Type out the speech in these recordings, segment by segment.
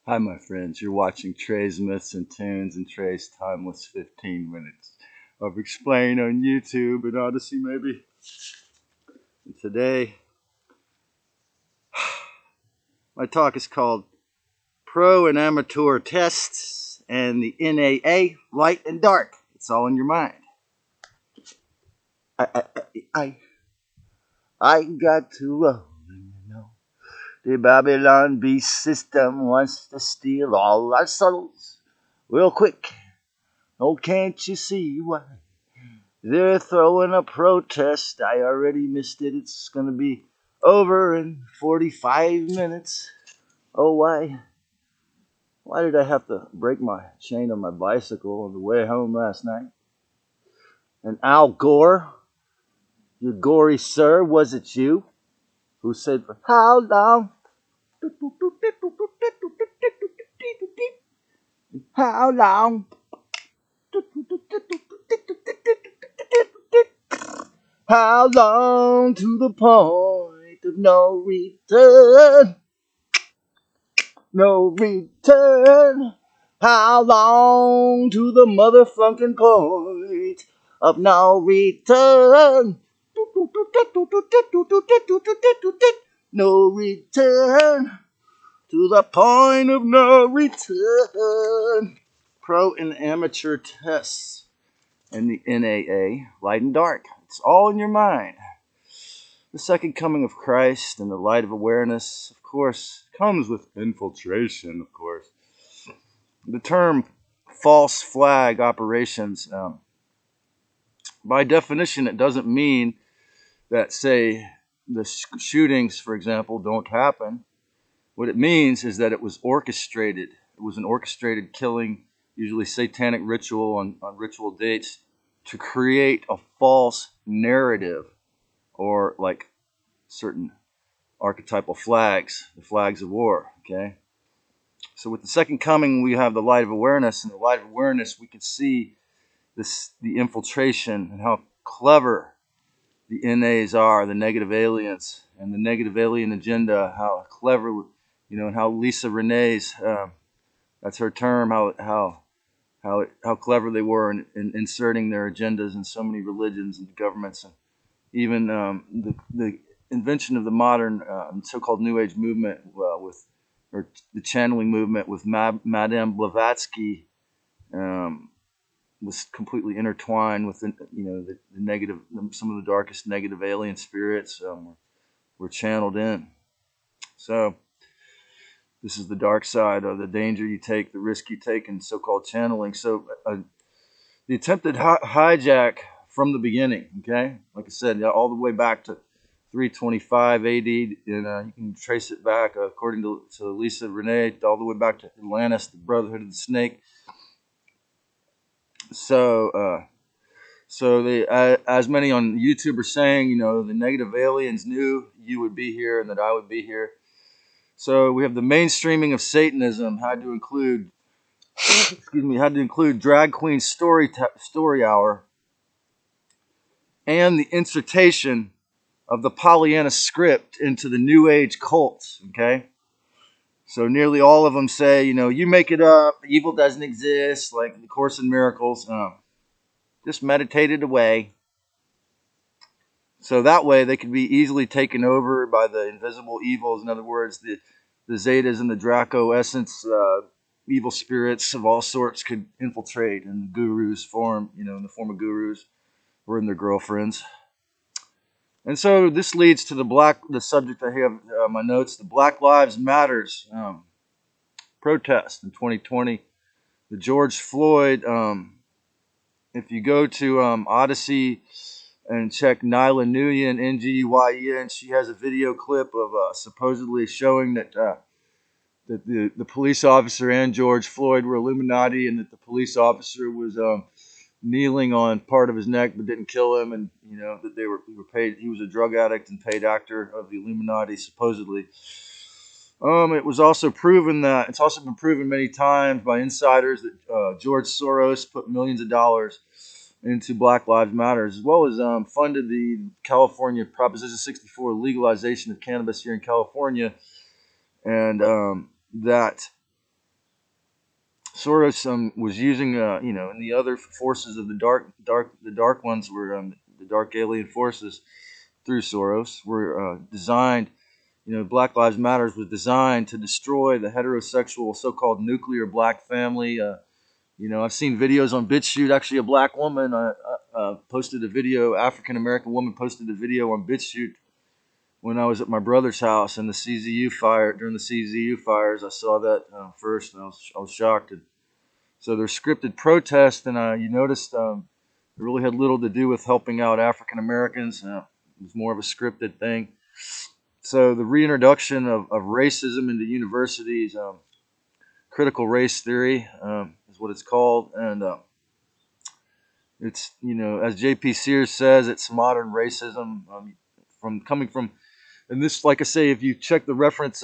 Hi, my friends. You're watching Trey's Myths and Tunes and Trey's timeless 15 minutes of explain on YouTube and Odyssey, maybe. And today, my talk is called Pro and Amateur Tests and the N.A.A. Light and Dark. It's all in your mind. I got to roll, you know. The Babylon beast system wants to steal all our souls real quick. Oh, can't you see why? They're throwing a protest. I already missed it. It's going to be over in 45 minutes. Oh, why? Why did I have to break my chain on my bicycle on the way home last night? And Al Gore, you gory sir, was it you who said, for how long? How long? How long to the point of no return? No return. How long to the motherfucking point of no return? No return to the point of no return. Pro and amateur tests and the N.A.A. Light and dark. It's all in your mind. The second coming of Christ and the light of awareness, of course, comes with infiltration, of course. The term false flag operations, by definition, it doesn't mean that, say, the shootings, for example, don't happen. What it means is that it was orchestrated. It was an orchestrated killing, usually satanic ritual on ritual dates, to create a false narrative, or like certain archetypal flags, the flags of war, okay? So with the second coming, we have the light of awareness. And the light of awareness, we can see the infiltration and how clever the NAs are, the negative aliens, and the negative alien agenda, how clever, and how Lisa Renee's, that's her term, how clever they were in inserting their agendas in so many religions and governments, and even the invention of the modern so-called New Age movement or the channeling movement with Madame Blavatsky was completely intertwined with the negative, some of the darkest negative alien spirits were channeled in. So this is the dark side of the danger you take, the risk you take in so-called channeling. So the attempted hijack from the beginning, okay? Like I said, all the way back to 325 AD, and you can trace it back, according to Lisa Renee, all the way back to Atlantis, the Brotherhood of the Snake. So they, as many on YouTube are saying, the negative aliens knew you would be here and that I would be here. So we have the mainstreaming of Satanism had to include, drag queen story hour, and the insertion of the Pollyanna script into the New Age cults, okay? So nearly all of them say, you make it up, evil doesn't exist, like the Course in Miracles. Just meditate it away. So that way they could be easily taken over by the invisible evils. In other words, the Zetas and the Draco essence, evil spirits of all sorts could infiltrate in gurus' form, in the form of gurus or in their girlfriends. And so this leads to the subject I have my notes, the Black Lives Matters protest in 2020. The George Floyd, if you go to Odyssey and check Nyla Nguyen, Nguyen, she has a video clip of supposedly showing that the police officer and George Floyd were Illuminati, and that the police officer was kneeling on part of his neck but didn't kill him, and that they were paid. He was a drug addict and paid actor of the Illuminati, supposedly. It was also proven that it's also been proven many times by insiders that George Soros put millions of dollars into Black Lives Matter, as well as funded the California Proposition 64 legalization of cannabis here in California, and that Soros was using, you know, and the other forces of the dark ones were the dark alien forces through Soros were designed. You know, Black Lives Matters was designed to destroy the heterosexual so-called nuclear black family. You know, I've seen videos on BitChute. Actually, a black woman posted a video. African American woman posted a video on BitChute when I was at my brother's house in the CZU fire during the CZU fires. I saw that first, and I was shocked. And so there's scripted protests, and you noticed it really had little to do with helping out African Americans. It was more of a scripted thing. So the reintroduction of racism into universities, critical race theory is what it's called, and it's, you know, as J.P. Sears says, it's modern racism from coming from, and this, like I say, if you check the reference,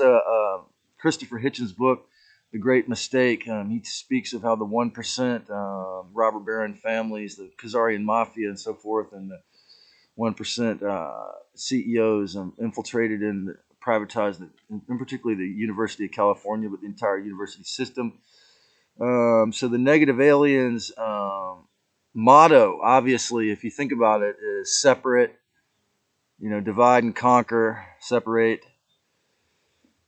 Christopher Hitchens' book, The Great Mistake, he speaks of how the 1% robber baron families, the Khazarian mafia, and so forth, and the 1% CEOs infiltrated and privatized, in particularly the University of California, but the entire university system. So the negative aliens motto, obviously, if you think about it, is separate, you know, divide and conquer, separate.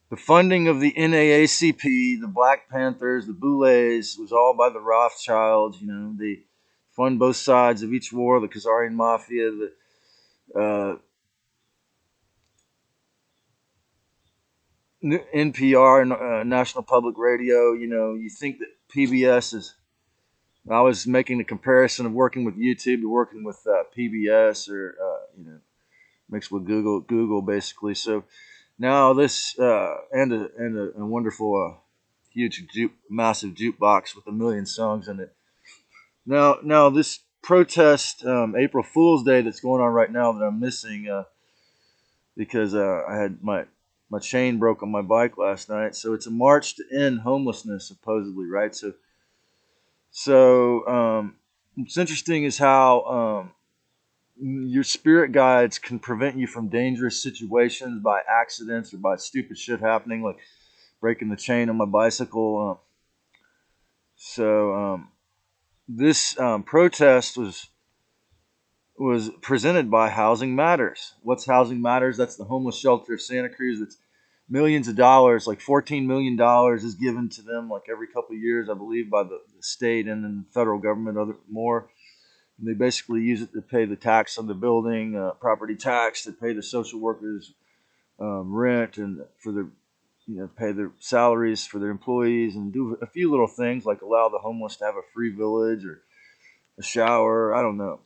The funding of the NAACP, the Black Panthers, the Boulets, was all by the Rothschilds. You know, they fund both sides of each war, the Khazarian Mafia, the NPR, National Public Radio. You know, you think that PBS is. I was making the comparison of working with YouTube to working with PBS, or you know, mixed with Google basically. So now this and a wonderful, huge, massive jukebox with a million songs in it. Now this protest, April Fool's Day, that's going on right now that I'm missing because I had my chain broke on my bike last night. So it's a march to end homelessness, supposedly, right? So what's interesting is how your spirit guides can prevent you from dangerous situations by accidents or by stupid shit happening, like breaking the chain on my bicycle. So this protest was presented by Housing Matters. What's Housing Matters? That's the homeless shelter of Santa Cruz. That's millions of dollars, like $14 million is given to them like every couple of years, I believe, by the state and then the federal government, other more. And they basically use it to pay the tax on the building, property tax, to pay the social workers rent, and for their, you know, pay their salaries for their employees, and do a few little things like allow the homeless to have a free village or a shower. I don't know.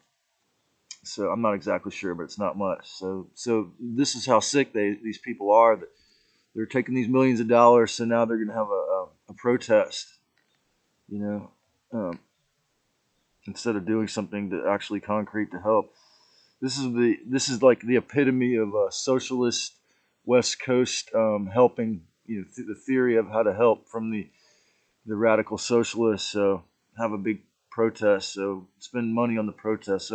So I'm not exactly sure, but it's not much. So this is how sick these people are, that they're taking these millions of dollars. So now they're going to have a protest, you know, instead of doing something to actually concrete to help. This is like the epitome of a socialist West Coast helping. You know, the theory of how to help from the radical socialists. So have a big protest. So spend money on the protest.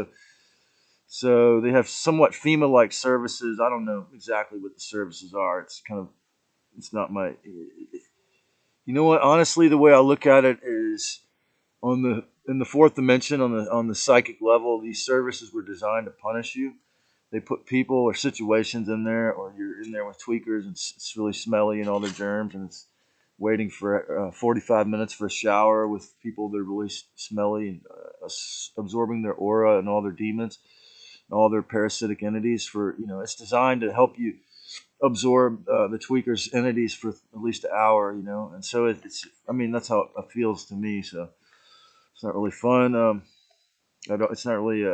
So they have somewhat FEMA-like services. I don't know exactly what the services are. It's not my. You know what? Honestly, the way I look at it is in the fourth dimension, on the psychic level. These services were designed to punish you. They put people or situations in there, or you're in there with tweakers, and it's really smelly and all their germs, and it's waiting for 45 minutes for a shower with people that are really smelly, and absorbing their aura and all their demons, and all their parasitic entities. For, you know, it's designed to help you absorb the tweakers' entities for at least an hour, you know. And so it's, I mean, that's how it feels to me. So it's not really fun. I don't. It's not really.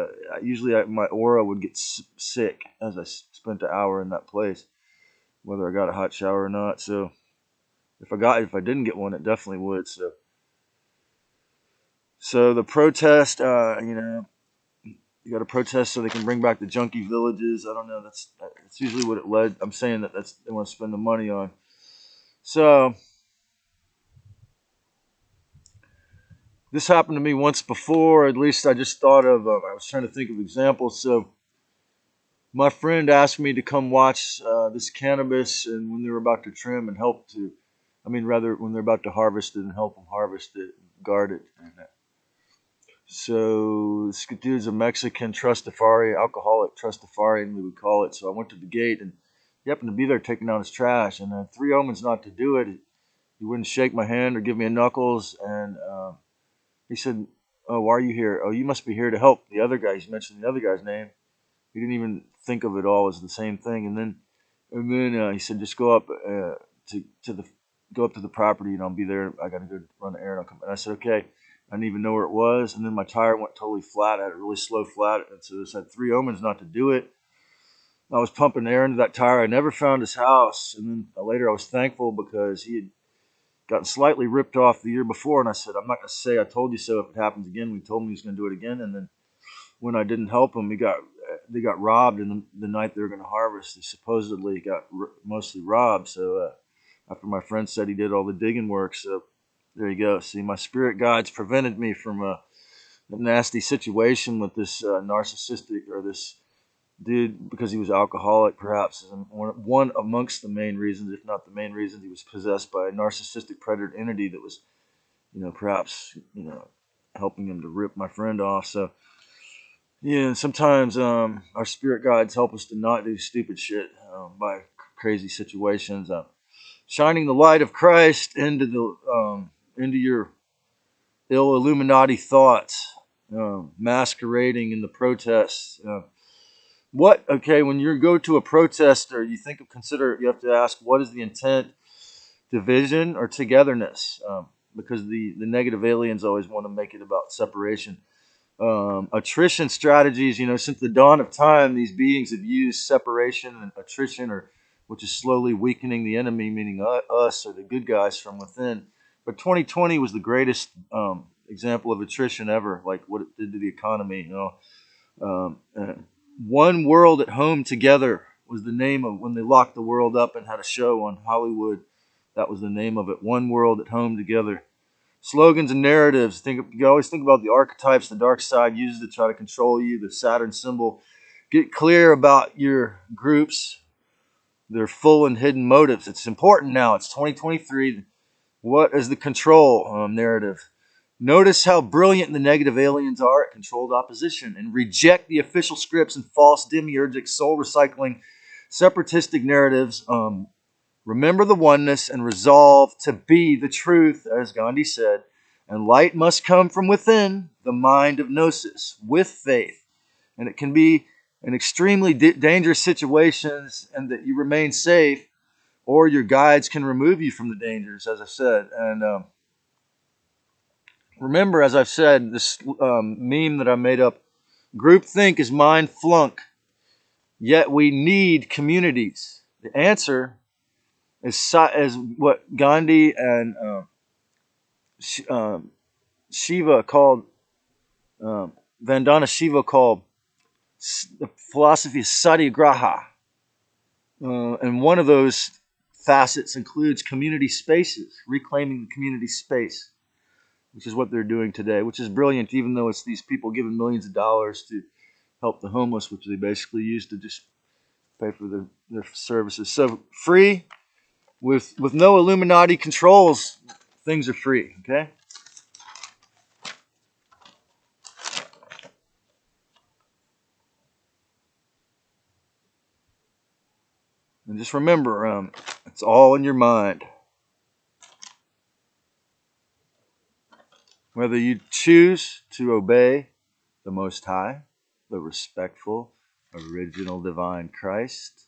Usually, my aura would get sick as I spent an hour in that place, whether I got a hot shower or not. So if I didn't get one, it definitely would. So the protest, you know, you got to protest so they can bring back the junkie villages. I don't know. That's usually what it led. I'm saying that's they want to spend the money on. So this happened to me once before. At least I just thought of. I was trying to think of examples. So my friend asked me to come watch this cannabis, and when they were about to trim, and help to I mean, rather, when they're about to harvest it and help them harvest it, guard it. So this dude's a Mexican trustafari, alcoholic trustafarian, we would call it. So I went to the gate, and he happened to be there taking out his trash. And 3 omens not to do it. He wouldn't shake my hand or give me a knuckles. And he said, "Oh, why are you here? Oh, you must be here to help the other guy." He mentioned the other guy's name. He didn't even think of it all as the same thing. And then he said, "Just go up to the go up to the property, and I'll be there. I got to go run an errand. I'll come." And I said, "Okay." I didn't even know where it was. And then my tire went totally flat. I had a really slow flat. And so this had 3 omens not to do it. I was pumping air into that tire. I never found his house. And then later I was thankful because he had gotten slightly ripped off the year before. And I said, "I'm not going to say I told you so if it happens again." We told him he was going to do it again. And then when I didn't help him, they got robbed in the night they were going to harvest. They supposedly got mostly robbed. So after my friend said he did all the digging work, so there you go. See, my spirit guides prevented me from a nasty situation with this narcissistic, or this dude, because he was alcoholic, perhaps one amongst the main reasons, if not the main reason. He was possessed by a narcissistic predator entity that was, perhaps, helping him to rip my friend off. So yeah, sometimes our spirit guides help us to not do stupid shit by crazy situations. Shining the light of Christ into your ill Illuminati thoughts, masquerading in the protests. When you go to a protest, or you have to ask, what is the intent? Division or togetherness? Because the negative aliens always want to make it about separation. Attrition strategies, since the dawn of time, these beings have used separation and attrition, which is slowly weakening the enemy, meaning us, or the good guys from within. But 2020 was the greatest example of attrition ever, like what it did to the economy. One World at Home Together was the name of when they locked the world up and had a show on Hollywood. That was the name of it. One World at Home Together. Slogans and narratives. You always think about the archetypes the dark side uses to try to control you. The Saturn symbol. Get clear about your groups, their full and hidden motives. It's important now. It's 2023. What is the control narrative? Notice how brilliant the negative aliens are at controlled opposition, and reject the official scripts and false demiurgic soul recycling separatistic narratives. Remember the oneness and resolve to be the truth, as Gandhi said. And light must come from within the mind of gnosis with faith. And it can be in extremely dangerous situations, and that you remain safe, or your guides can remove you from the dangers, as I said. And remember, as I've said, this meme that I made up, groupthink is mind flunk, yet we need communities. The answer is what Gandhi and Shiva called, Vandana Shiva called, the philosophy of satyagraha. And one of those facets includes community spaces, reclaiming the community space, which is what they're doing today, which is brilliant, even though it's these people giving millions of dollars to help the homeless, which they basically use to just pay for their services. So free, with no Illuminati controls, things are free, okay? And just remember, it's all in your mind. Whether you choose to obey the Most High, the respectful, original divine Christ,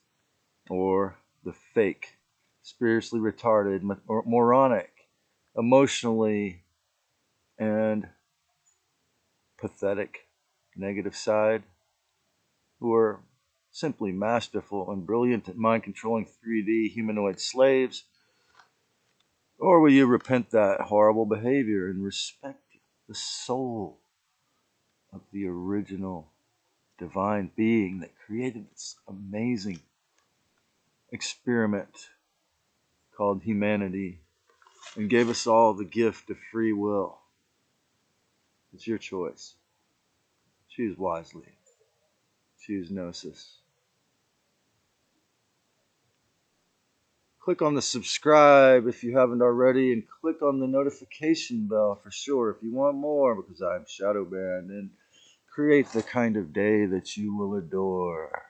or the fake, spiritually retarded, moronic, emotionally and pathetic negative side, who are simply masterful and brilliant at mind-controlling 3D humanoid slaves, or will you repent that horrible behavior and respect the soul of the original divine being that created this amazing experiment called humanity and gave us all the gift of free will? It's your choice. Choose wisely. Choose gnosis. Click on the subscribe if you haven't already, and click on the notification bell for sure if you want more, because I'm Shadow Band and create the kind of day that you will adore.